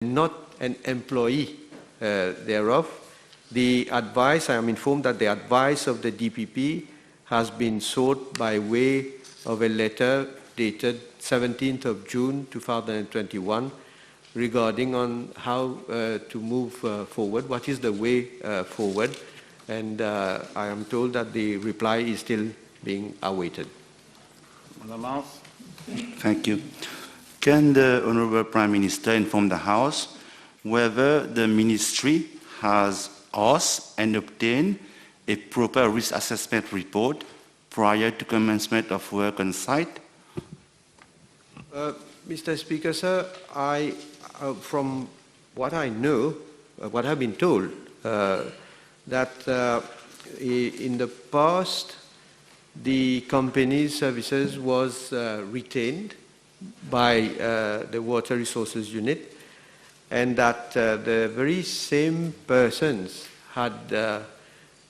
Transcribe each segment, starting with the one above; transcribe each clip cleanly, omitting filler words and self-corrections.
not an employee thereof. The advice, I am informed that the advice of the DPP has been sought by way of a letter dated 17th of June 2021 regarding on how to move forward, what is the way forward, and I am told that the reply is still being awaited. Thank you. Can the Honourable Prime Minister inform the House whether the Ministry has asked and obtained a proper risk assessment report prior to commencement of work on site? Mr. Speaker, sir, from what I know, what I've been told, that in the past, the company's services was retained by the Water Resources Unit, and that the very same persons had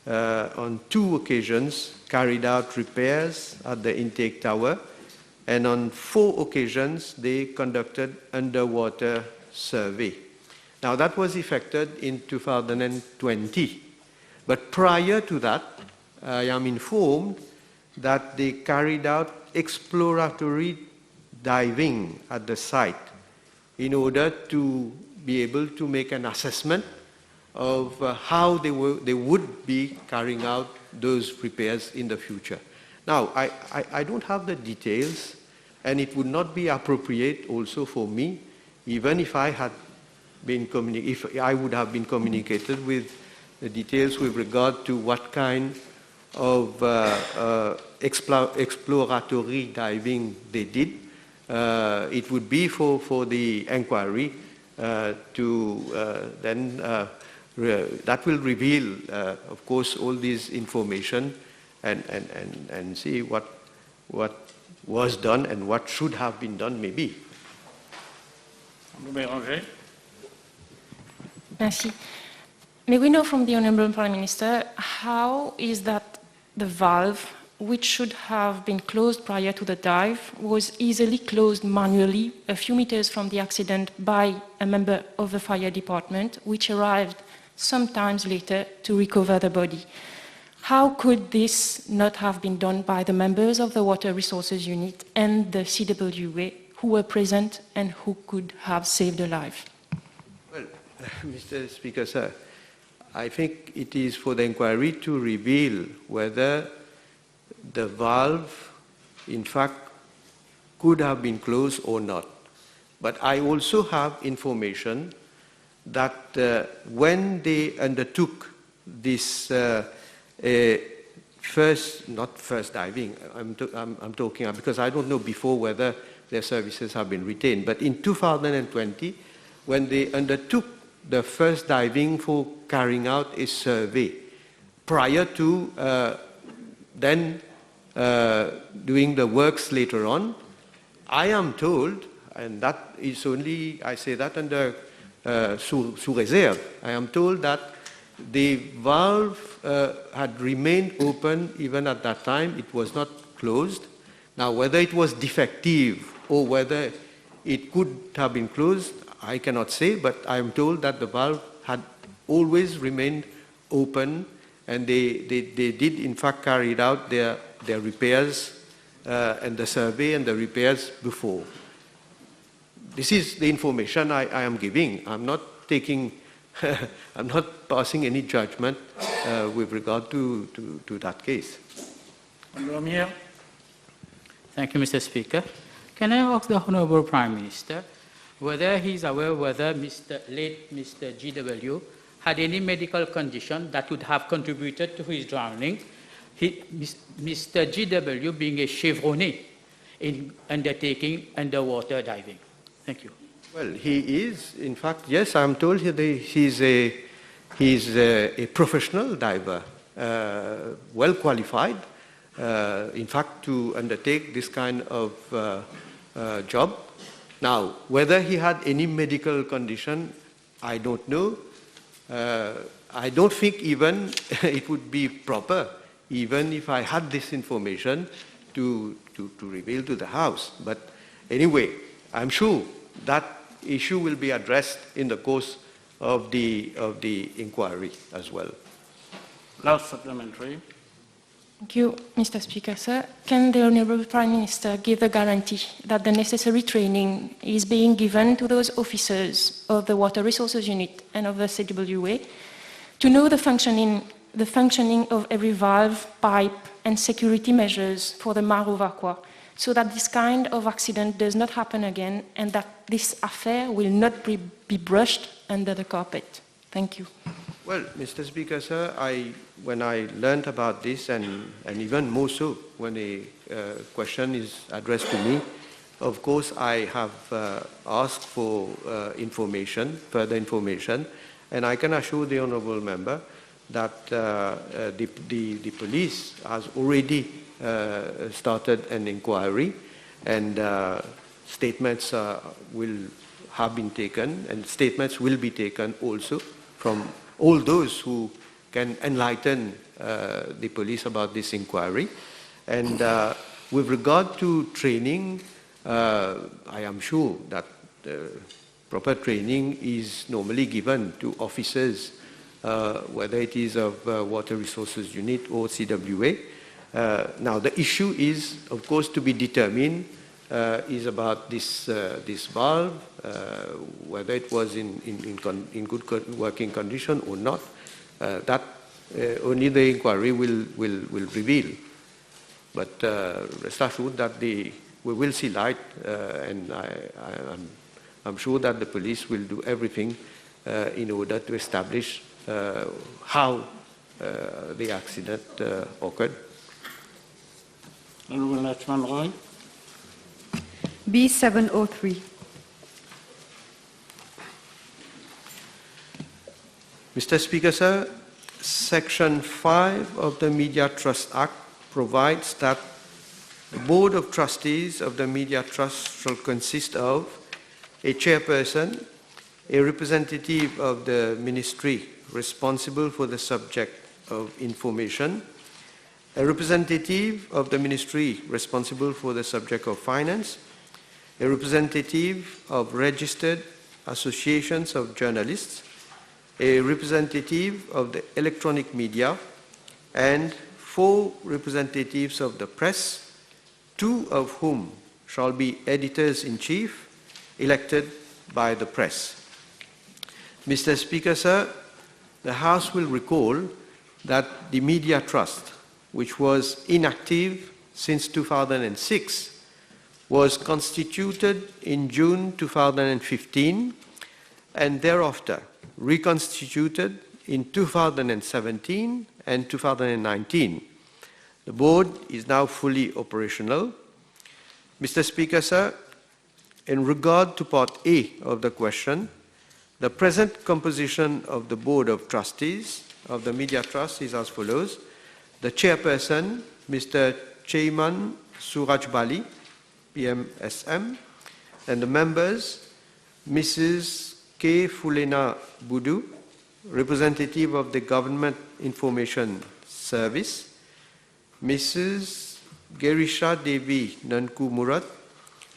on 2 occasions carried out repairs at the intake tower, and on 4 occasions they conducted underwater survey. Now that was effected in 2020, but prior to that, I am informed that they carried out exploratory diving at the site in order to be able to make an assessment of how they would be carrying out those repairs in the future. Now, I don't have the details, and it would not be appropriate also for me, even if I had been if I would have been communicated with the details with regard to what kind of exploratory diving they did. It would be for the inquiry to then that will reveal, of course, all this information and see what was done and what should have been done, maybe. Merci. May we know from the Honourable Prime Minister, how is that the valve, which should have been closed prior to the dive, was easily closed manually a few meters from the accident by a member of the fire department, which arrived sometimes later to recover the body? How could this not have been done by the members of the Water Resources Unit and the CWA who were present and who could have saved a life? Well, Mr. Speaker, sir, I think it is for the inquiry to reveal whether the valve, in fact, could have been closed or not. But I also have information that when they undertook this not first diving, I'm talking, because I don't know before whether their services have been retained, but in 2020, when they undertook the first diving for carrying out a survey, prior to then doing the works later on, I am told, and that is only, I say that under sous réserve, I am told that the valve had remained open even at that time. It was not closed. Now, whether it was defective or whether it could have been closed, I cannot say, but I am told that the valve had always remained open, and they did in fact carry out their repairs and the survey and the repairs before. This is the information I am giving. I'm not taking, I'm not passing any judgment with regard to that case. Thank you, Mr. Speaker. Can I ask the Honourable Prime Minister whether he is aware whether late Mr. GW had any medical condition that would have contributed to his drowning, Mr. GW being a chevronné in undertaking underwater diving? Thank you. Well, he is, in fact, yes, I'm told he's a professional diver, well qualified, in fact, to undertake this kind of job. Now, whether he had any medical condition, I don't know. I don't think even it would be proper, even if I had this information, to reveal to the House. But anyway, I'm sure that issue will be addressed in the course of the inquiry as well. Last supplementary. Thank you, Mr. Speaker. Sir, can the Honourable Prime Minister give a guarantee that the necessary training is being given to those officers of the Water Resources Unit and of the CWA to know the functioning of every valve, pipe, and security measures for the Mar Vauquois, so that this kind of accident does not happen again and that this affair will not be brushed under the carpet? Thank you. Well, Mr. Speaker, sir, when I learned about this, and even more so when a question is addressed to me, of course I have asked for further information, and I can assure the Honourable Member that the police has already started an inquiry, and statements will have been taken, and statements will be taken also from all those who can enlighten the police about this inquiry. And with regard to training, I am sure that proper training is normally given to officers, whether it is of Water Resources Unit or CWA. Now, the issue is, of course, to be determined is about this valve, whether it was in good working condition or not. That only the inquiry will reveal. But rest assured that we will see light, and I'm sure that the police will do everything in order to establish how the accident occurred. Honourable Nachman Roy. B703. Mr. Speaker, sir, Section 5 of the Media Trust Act provides that the Board of Trustees of the Media Trust shall consist of a chairperson, a representative of the ministry responsible for the subject of information, a representative of the ministry responsible for the subject of finance, a representative of registered associations of journalists, a representative of the electronic media, and 4 representatives of the press, 2 of whom shall be editors-in-chief elected by the press. Mr. Speaker, sir, the House will recall that the Media Trust, which was inactive since 2006, was constituted in June 2015 and thereafter reconstituted in 2017 and 2019. The board is now fully operational. Mr. Speaker, sir, in regard to Part A of the question, the present composition of the Board of Trustees of the Media Trust is as follows. The chairperson, Mr. Cheyman Suraj Bali, PMSM, and the members, Mrs. K. Fulena Budu, representative of the Government Information Service, Mrs. Gerisha Devi Nanku Murat,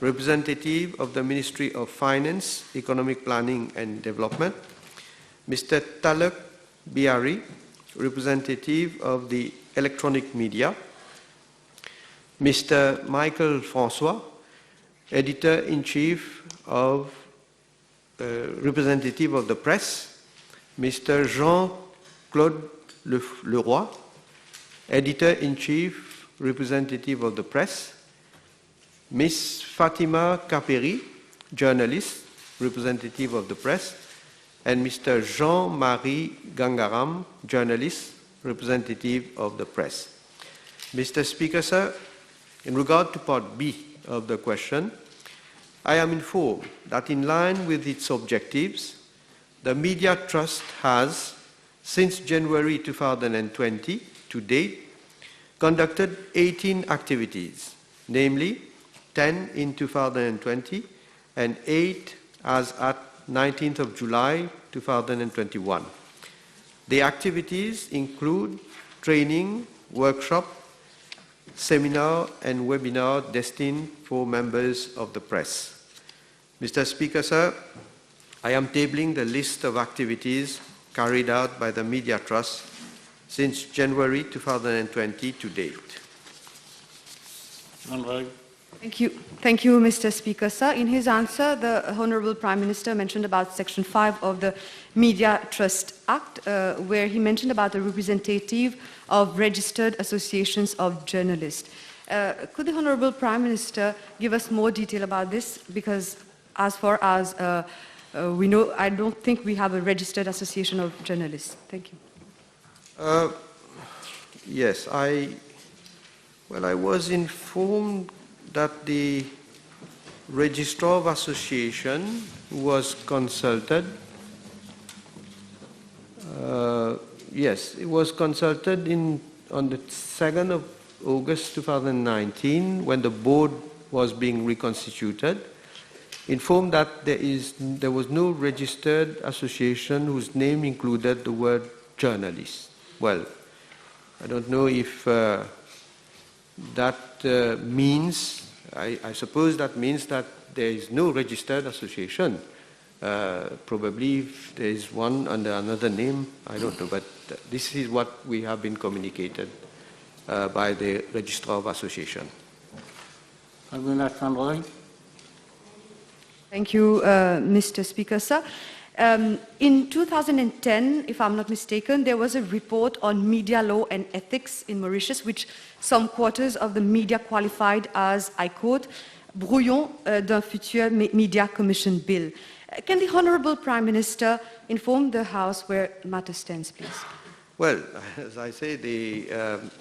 representative of the Ministry of Finance, Economic Planning and Development, Mr. Talak Biari, representative of the Electronic Media, Mr. Michael Francois, Editor-in-Chief of representative of the press, Mr. Jean-Claude Leroy, Editor-in-Chief, representative of the press, Ms. Fatima Kaperi, journalist, representative of the press, and Mr. Jean-Marie Gangaram, journalist, representative of the press. Mr. Speaker, sir, in regard to Part B of the question, I am informed that in line with its objectives, the Media Trust has, since January 2020 to date, conducted 18 activities, namely 10 in 2020 and 8 as at 19th of July 2021. The activities include training, workshop, seminar and webinar destined for members of the press. Mr. Speaker, sir, I am tabling the list of activities carried out by the Media Trust since January 2020 to date. Honourable. Thank you, Mr. Speaker, sir. In his answer, the Honourable Prime Minister mentioned about Section 5 of the Media Trust Act, where he mentioned about the representative of registered associations of journalists. Could the Honourable Prime Minister give us more detail about this? Because as far as we know, I don't think we have a registered association of journalists. Thank you. Yes, I was informed that the Registrar of Association was consulted. Yes, it was consulted on the 2nd of August 2019 when the board was being reconstituted, informed that there was no registered association whose name included the word journalist. Well, I don't know if that means, I suppose that means that there is no registered association. Probably if there is one under another name, I don't know, but this is what we have been communicated by the Registrar of Association. Thank you, Mr. Speaker, sir. In 2010, if I'm not mistaken, there was a report on media law and ethics in Mauritius, which some quarters of the media qualified as, I quote, brouillon d'un futur media commission bill. Can the Honourable Prime Minister inform the House where matter stands, please? Well, as I say,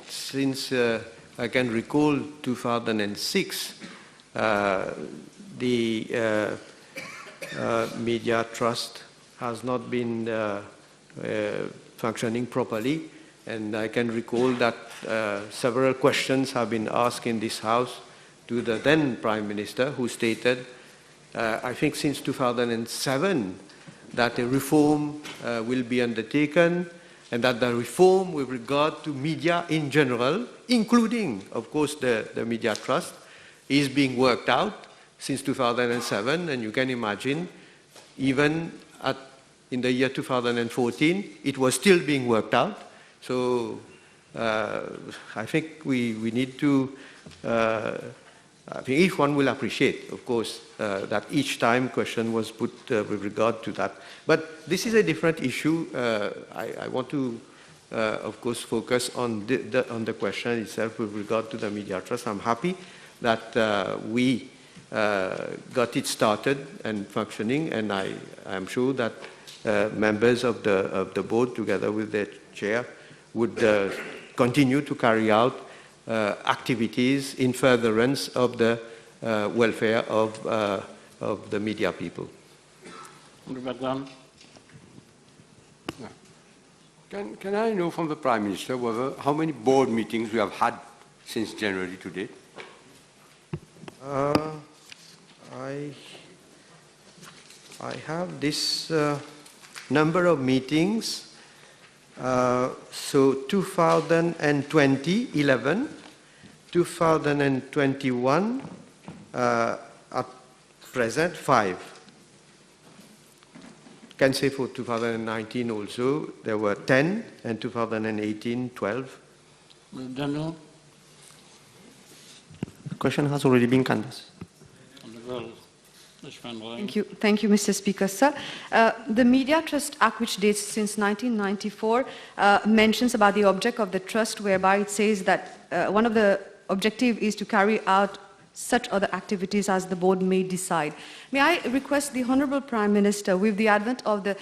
since I can recall 2006, the Media Trust has not been functioning properly, and I can recall that several questions have been asked in this House to the then Prime Minister, who stated, I think since 2007, that a reform will be undertaken, and that the reform with regard to media in general, including, of course, the Media Trust, is being worked out since 2007, and you can imagine, even in the year 2014, it was still being worked out. So I think we need to, I think each one will appreciate, of course, that each time question was put with regard to that. But this is a different issue. I want to, of course, focus on the question itself with regard to the Media Trust. I'm happy that we got it started and functioning, and I'm sure that members of the board, together with their chair, would continue to carry out activities in furtherance of the welfare of the media people. Can I know from the Prime Minister how many board meetings we have had since January to date? I have this number of meetings. So 2020, 11, 2021, at present, 5. Can say for 2019 also, there were 10, and 2018, 12. Daniel? The question has already been canvassed. Thank you, Mr. Speaker, sir. The Media Trust Act, which dates since 1994, mentions about the object of the trust, whereby it says that one of the objectives is to carry out such other activities as the board may decide. May I request the Honourable Prime Minister, with the advent of the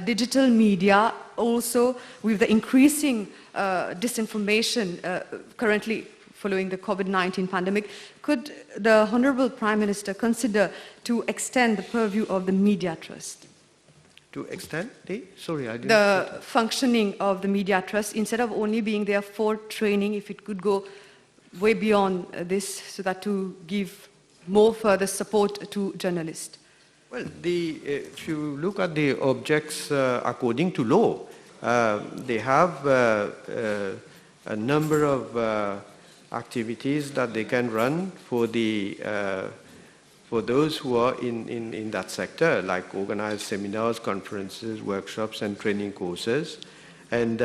digital media, also with the increasing disinformation currently following the COVID-19 pandemic, could the Honourable Prime Minister consider to extend the purview of the Media Trust? To extend the functioning of the Media Trust, instead of only being there for training, if it could go way beyond this, so that to give more further support to journalists. Well, if you look at the objects according to law, they have a number of activities that they can run for the for those who are in that sector, like organize seminars, conferences, workshops, and training courses, and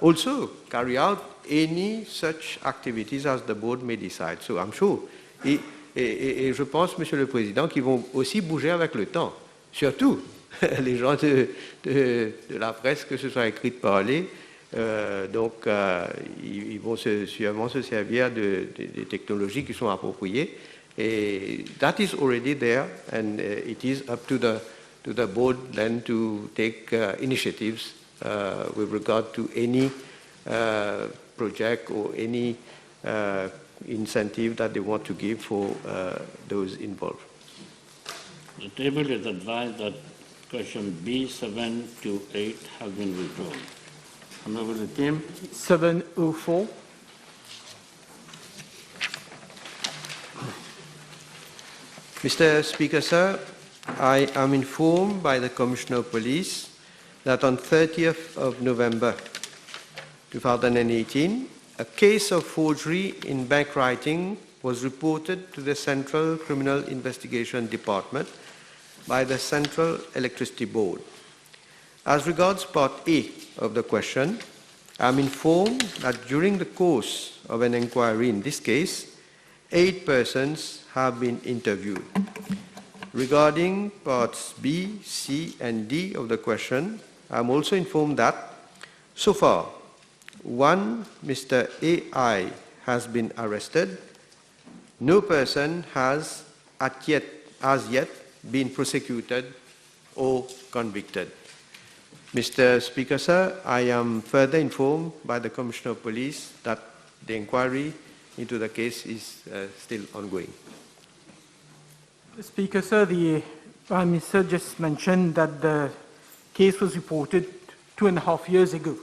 also carry out any such activities as the board may decide. So I'm sure. Et je pense, Monsieur le Président, qu'ils vont aussi bouger avec le temps. Surtout les gens de la presse, que ce soit écrit ou parlé. Donc, ils vont sûrement se servir des technologies qui sont appropriées. Et that is already there, and it is up to the board then to take initiatives with regard to any project or any incentive that they want to give for those involved. The table is advised that question B7 to 8 have been withdrawn. Honorable Tim. 704. Mr. Speaker, sir, I am informed by the Commissioner of Police that on 30th of November 2018, a case of forgery in bank writing was reported to the Central Criminal Investigation Department by the Central Electricity Board. As regards Part A of the question, I am informed that during the course of an inquiry in this case, 8 persons have been interviewed. Regarding parts B, C, and D of the question, I am also informed that, so far, one Mr. A.I. has been arrested. No person has as yet been prosecuted or convicted. Mr. Speaker, sir, I am further informed by the Commissioner of Police that the inquiry into the case is still ongoing. Speaker, sir, the Prime Minister just mentioned that the case was reported 2.5 years ago.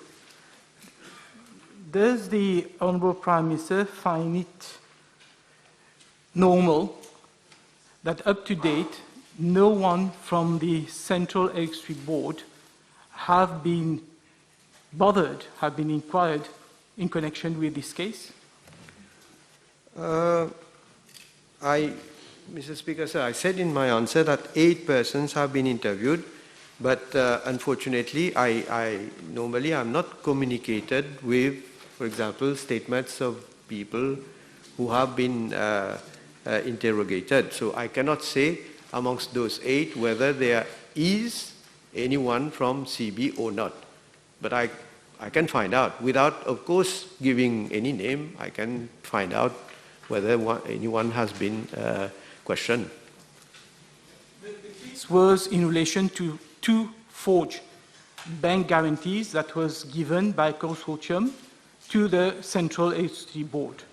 Does the Honourable Prime Minister find it normal that up to date, no one from the Central Electricity Board have been inquired in connection with this case? Mr. Speaker, sir, I said in my answer that 8 persons have been interviewed, but unfortunately, I normally am not communicated with, for example, statements of people who have been interrogated. So I cannot say amongst those 8 whether there is anyone from CB or not. But I can find out. Without, of course, giving any name, I can find out whether anyone has been questioned. This was in relation to 2 forged bank guarantees that was given by consortium to the Central Electricity Board.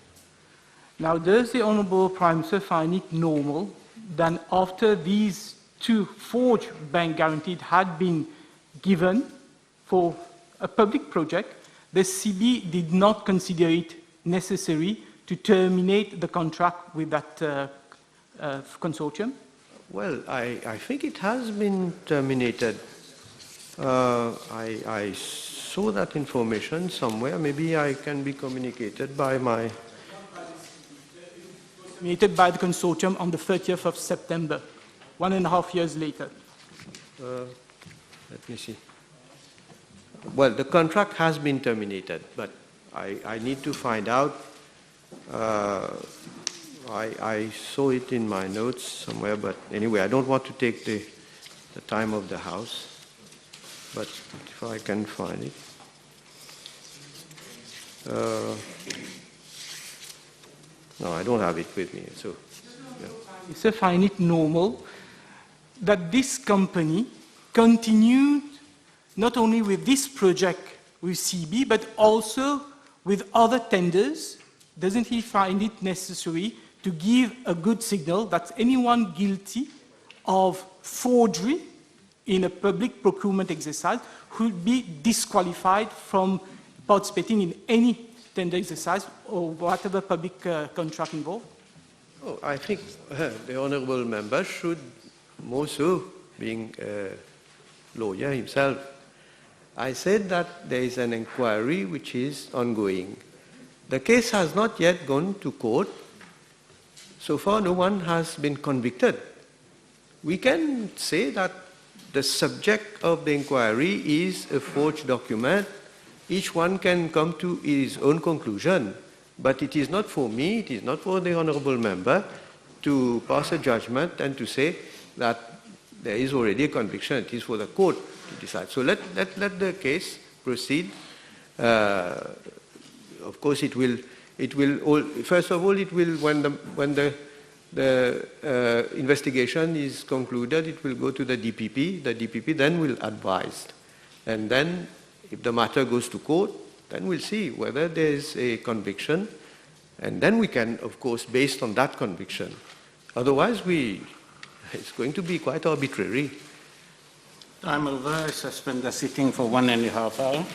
Now, does the Honourable Prime Minister find it normal that after these 2 forged bank guarantees had been given for a public project, the CB did not consider it necessary to terminate the contract with that consortium? Well, I think it has been terminated. I saw that information somewhere. Maybe I can be communicated by my... Terminated by the consortium on the 30th of September, 1.5 years later. Let me see. Well, the contract has been terminated, but I need to find out. I saw it in my notes somewhere, but anyway, I don't want to take the time of the House, but if I can find it. No, I don't have it with me, so... Yeah. So find it normal that this company continued not only with this project with CB, but also with other tenders. Doesn't he find it necessary to give a good signal that anyone guilty of forgery in a public procurement exercise would be disqualified from participating in any tender exercise or whatever public contract involved? Oh, I think the honourable member should, more so, being a lawyer himself. I said that there is an inquiry which is ongoing. The case has not yet gone to court. So far, no one has been convicted. we can say that the subject of the inquiry is a forged document. Each one can come to his own conclusion, but it is not for me, it is not for the honorable member to pass a judgment and to say that there is already a conviction. It is for the court to decide. So let the case proceed. Of course, first of all, it will, when the investigation is concluded, it will go to the DPP. The DPP then will advise. And then, if the matter goes to court, then we'll see whether there is a conviction. And then we can, of course, based on that conviction. Otherwise, it's going to be quite arbitrary. Time over. I suspend the sitting for 1.5 hours.